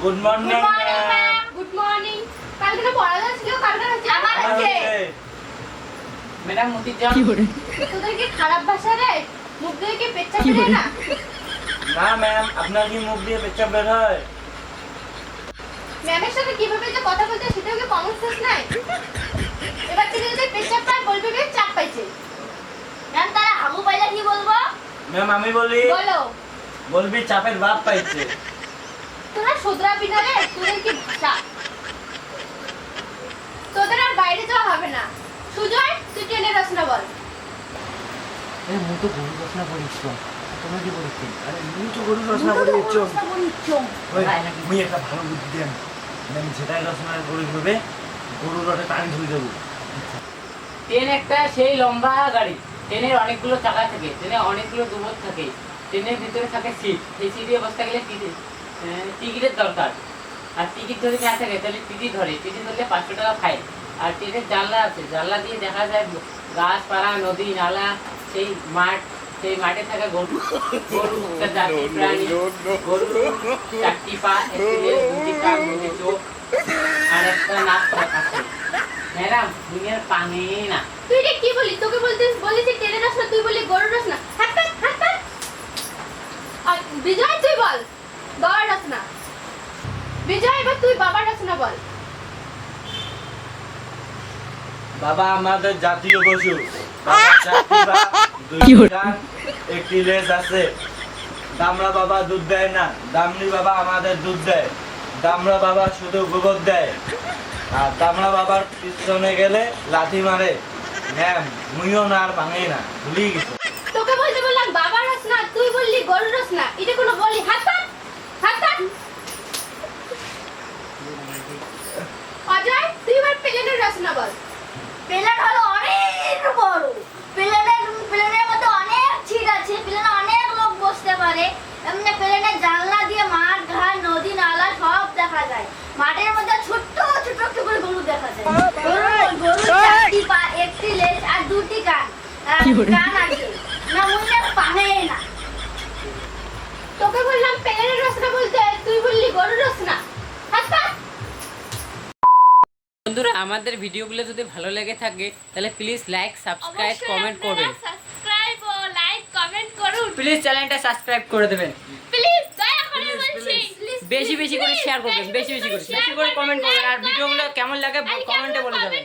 Good morning ma'am. Good morning. কালকে না পড়ানো ছিল, কালকে হচ্ছে আমার আছে। ম্যাডাম মুতি যাও। তোদের কি খারাপ ভাষা রে? মুখ দিয়ে কি পেচ্ছাপ বের না? না ম্যাম, আপনার কি মুখ দিয়ে পেচ্ছাপ বের হয়? ম্যামের সাথে কিভাবে যে কথা বলতে হয় সেটাও কি কমন সেন্স নাই? এবার থেকে যদি পেচ্ছাপ পায় বলবি বে চাপ পাইছে। ম্যাম তারা হাগু পাইলে কি বলবো? ম্যাম আমি বলি, বলো। বলবি চাপের বাপ পাইছে। তোরা শুধরাবি না রে, তোদের কি ভাষা? তোদের আর বাইরে যাওয়া হবে না। সুজয় তুই ট্রেনে রচনা বল। এই মুতো গরু রচনা করিস। তোমরা কি বলিস? আরে মুই গরু রচনা করে দিচ্ছ। ওই তাই নাকি? মুই একটা ভালো বুদ্ধি দেন। ম্যাম যেটাই রচনা করে দেবে, গরুর রটে টানি ধরে দেবো। ট্রেন একটা সেই লম্বা গাড়ি। ট্রেনের অনেকগুলো চাকা থাকে, ট্রেনে অনেকগুলো দুবর থাকে, ট্রেনের ভিতরে থাকে সিট। সেই সিটে বসতে গেলে টিকিটের দরকার। আর টিকিট ধরে না থাকে তাহলে টিটি ধরে, টিটি ধরলে 500 টাকা ফাইন। আর ট্রেনের জানলা আছে, জানলা দিয়ে দেখা যায় গাছপালা, নদী, নালা, সেই মাঠ। সেই মাঠে থাকা গরু, গরু একটা জাতি প্রাণী। গরু 4টি পা, 1টি লেজ, 2টি কান, 2টি চোখ, আর একটা নাক আছে। ম্যাডাম দুনিয়ার পানি না। তুই এটা কি বলি? তোকে বলেছি ট্রেনে রচনা, তুই বলি গরু রচনা। হাত পাত হাত পাত। আর বিজয় তুই বল বাবার রচনা। বিজয় এবার তুই বাবার রচনা বল। বাবা আমাদের জাতীয় পশু। বাবার 4টি পা, 2টি কান, 1টি লেজ আছে। দামড়া বাবা দুধ দেয় না, দামড়ি বাবা আমাদের দুধ দেয়। দামড়া বাবা শুধু গোবর দেয়, আর দামড়া বাবার পিছনে গেলে লাথি মারে। ম্যাম মুইও না আর ভাঙেই না, ভুলেই গেছো। তোকে বলতে বললাম বাবার রচনা, তুই বললি গরু রচনা। এটা কোনো বলি? হাত পাত হাত পাত। অজয় তুই এবার প্লেনের রচনা বল। প্লেন হলো অনেক বড়। প্লেনের মধ্যে অনেক সিট আছে, প্লেনে অনেক লোক বসতে পারে। এমনি প্লেনের জানলা দিয়ে মাঠ, ঘাট, নদী, নালা সব দেখা যায়। মাঠের মধ্যে ছোট্ট ছোট্ট একটু করে গরু দেখা যায়। গরু 4টি পা, 1টি লেজ আর 2টি কান। কান আছে না, মুখে পাহে না। তোকে বললাম প্লেনের রচনা বলতে, তুই বললি গরু রচনা। হাত পাত। বন্ধুরা আমাদের ভিডিওগুলো যদি ভালো লেগে থাকে তাহলে প্লিজ লাইক, সাবস্ক্রাইব, কমেন্ট করবেন। সাবস্ক্রাইব ও লাইক কমেন্ট করুন। প্লিজ চ্যানেলটা সাবস্ক্রাইব করে দেবেন। প্লিজ দয়া করে বলছি। বেশি বেশি করে শেয়ার করবেন, বেশি বেশি করে কমেন্ট করবেন। আর ভিডিওগুলো কেমন লাগে কমেন্টে বলে দেবেন।